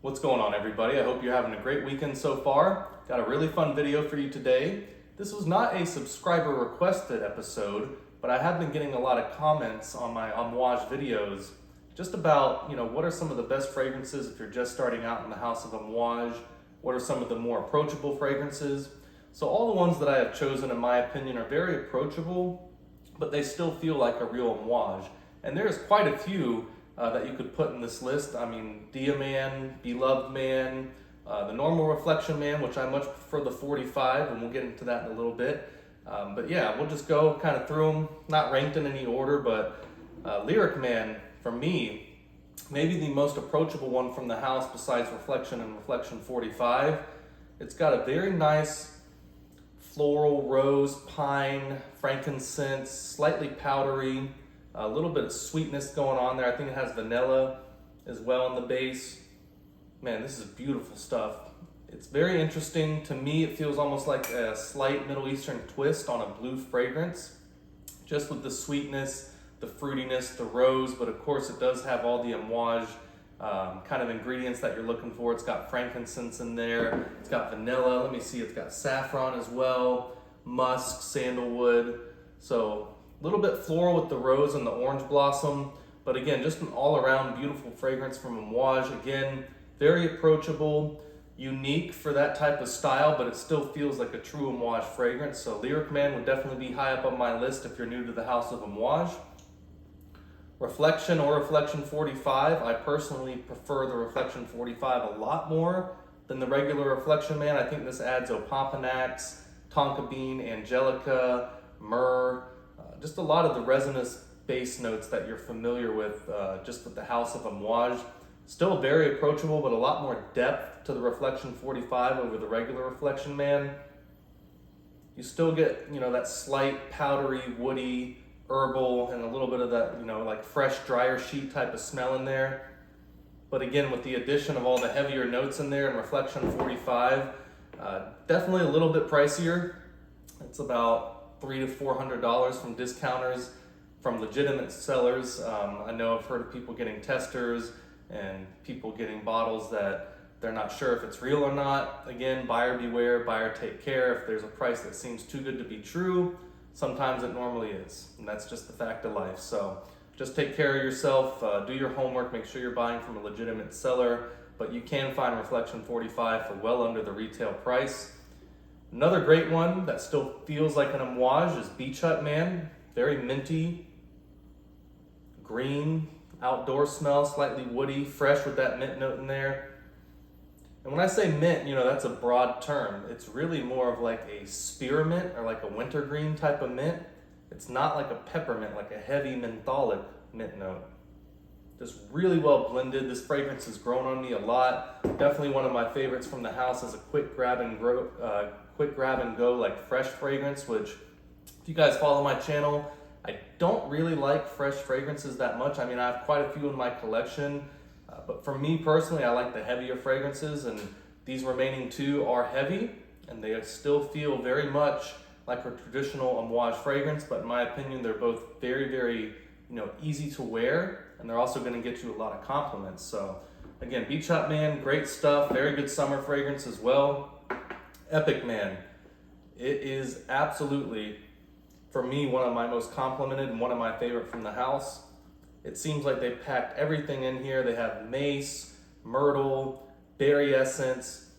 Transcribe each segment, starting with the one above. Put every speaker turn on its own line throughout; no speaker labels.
What's going on, everybody? I hope you're having a great weekend so far. Got a really fun video for you today. This was not a subscriber requested episode, but I have been getting a lot of comments on my Amouage videos just about, what are some of the best fragrances if you're just starting out in the house of Amouage? What are some of the more approachable fragrances? So all the ones that I have chosen, in my opinion, are very approachable, but they still feel like a real Amouage. And there's quite a few that you could put in this list. I mean, Dia Man, Beloved Man, the normal Reflection Man, which I much prefer the 45, and we'll get into that in a little bit. But yeah, we'll just go kind of through them, not ranked in any order, but Lyric Man, for me, maybe the most approachable one from the house besides Reflection and Reflection 45. It's got a very nice floral, rose, pine, frankincense, slightly powdery, a little bit of sweetness going on there. I think it has vanilla as well in the base. Man, this is beautiful stuff. It's very interesting. To me, it feels almost like a slight Middle Eastern twist on a blue fragrance, just with the sweetness, the fruitiness, the rose, but of course it does have all the Amouage kind of ingredients that you're looking for. It's got frankincense in there, it's got vanilla, let me see, it's got saffron as well, musk, sandalwood, so a little bit floral with the rose and the orange blossom, but again, just an all-around beautiful fragrance from Amouage. Again, very approachable, unique for that type of style, but it still feels like a true Amouage fragrance. So Lyric Man would definitely be high up on my list if you're new to the house of Amouage. Reflection or Reflection 45, I personally prefer the Reflection 45 a lot more than the regular Reflection Man. I think this adds Opoponax, tonka bean, angelica, myrrh, just a lot of the resinous base notes that you're familiar with just with the house of Amouage. Still very approachable, but a lot more depth to the Reflection 45 over the regular Reflection Man. You still get, that slight powdery, woody, herbal, and a little bit of that, like fresh dryer sheet type of smell in there. But again, with the addition of all the heavier notes in there in Reflection 45, definitely a little bit pricier. It's about $300 to $400 from discounters, from legitimate sellers. I know I've heard of people getting testers and people getting bottles that they're not sure if it's real or not. Again, buyer beware, buyer take care. If there's a price that seems too good to be true, sometimes it normally is, and that's just the fact of life. So just take care of yourself, do your homework, make sure you're buying from a legitimate seller, but you can find Reflection 45 for well under the retail price. Another great one that still feels like an Amouage is Beach Hut Man. Very minty, green, outdoor smell, slightly woody, fresh with that mint note in there. And when I say mint, that's a broad term. It's really more of like a spearmint or like a wintergreen type of mint. It's not like a peppermint, like a heavy mentholic mint note. Just really well blended. This fragrance has grown on me a lot. Definitely one of my favorites from the house as a quick grab and go like fresh fragrance, which if you guys follow my channel, I don't really like fresh fragrances that much. I mean, I have quite a few in my collection, but for me personally, I like the heavier fragrances, and these remaining two are heavy, and they still feel very much like a traditional Amouage fragrance, but in my opinion, they're both very, very, easy to wear, and they're also gonna get you a lot of compliments. So again, Beach Hut Man, great stuff, very good summer fragrance as well. Epic Man, it is absolutely, for me, one of my most complimented and one of my favorite from the house. It seems like they packed everything in here. They have mace, myrtle, berry essence,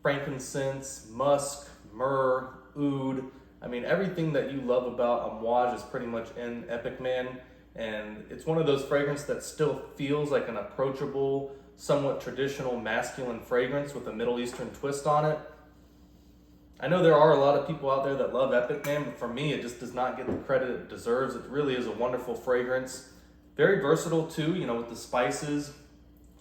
frankincense, musk, myrrh, oud. I mean, everything that you love about Amouage is pretty much in Epic Man. And it's one of those fragrances that still feels like an approachable, somewhat traditional masculine fragrance with a Middle Eastern twist on it. I know there are a lot of people out there that love Epic Man, but for me, it just does not get the credit it deserves. It really is a wonderful fragrance. Very versatile too, with the spices,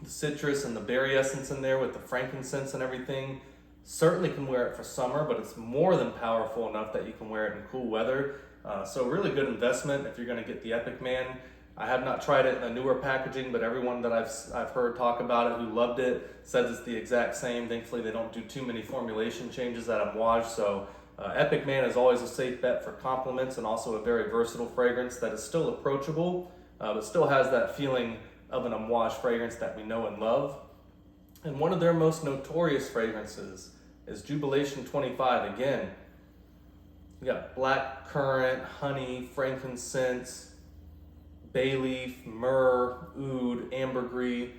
the citrus and the berry essence in there with the frankincense and everything. Certainly can wear it for summer, but it's more than powerful enough that you can wear it in cool weather. So really good investment if you're gonna get the Epic Man. I have not tried it in a newer packaging, but everyone that I've heard talk about it who loved it says it's the exact same. Thankfully, they don't do too many formulation changes at Amouage, so Epic Man is always a safe bet for compliments, and also a very versatile fragrance that is still approachable, but still has that feeling of an Amouage fragrance that we know and love. And one of their most notorious fragrances is Jubilation 25. Again, you got black currant, honey, frankincense, bay leaf, myrrh, oud, ambergris.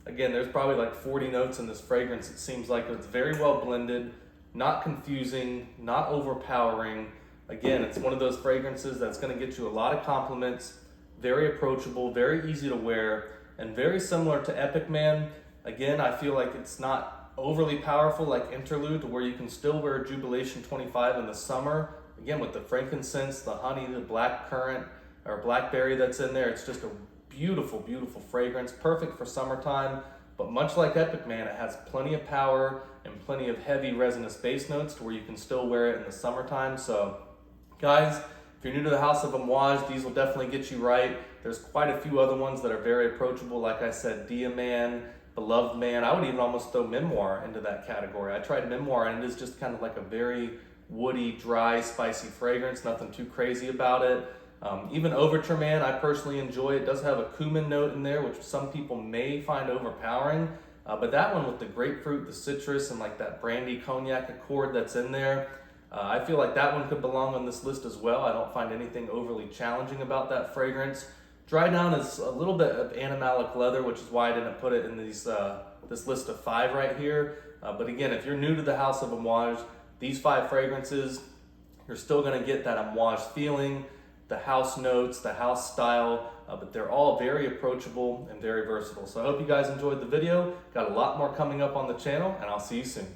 Again, there's probably like 40 notes in this fragrance. It seems like it's very well blended, not confusing, not overpowering. Again, it's one of those fragrances that's going to get you a lot of compliments, very approachable, very easy to wear, and very similar to Epic Man. Again, I feel like it's not overly powerful like Interlude, to where you can still wear Jubilation 25 in the summer. Again, with the frankincense, the honey, the black currant or blackberry that's in there, it's just a beautiful, beautiful fragrance, perfect for summertime. But much like Epic Man, it has plenty of power and plenty of heavy resinous base notes to where you can still wear it in the summertime. So guys, if you're new to the house of Amouage, these will definitely get you right. There's quite a few other ones that are very approachable. Like I said, Diaman, Beloved Man. I would even almost throw Memoir into that category. I tried Memoir and it is just kind of like a very woody, dry, spicy fragrance. Nothing too crazy about it. Even Overture Man, I personally enjoy. It does have a cumin note in there, which some people may find overpowering. But that one with the grapefruit, the citrus, and like that brandy cognac accord that's in there, I feel like that one could belong on this list as well. I don't find anything overly challenging about that fragrance. Dry Down is a little bit of animalic leather, which is why I didn't put it in these this list of 5 right here. But again, if you're new to the house of Amouage, these 5 fragrances, you're still going to get that Amouage feeling, the house notes, the house style, but they're all very approachable and very versatile. So I hope you guys enjoyed the video. Got a lot more coming up on the channel, and I'll see you soon.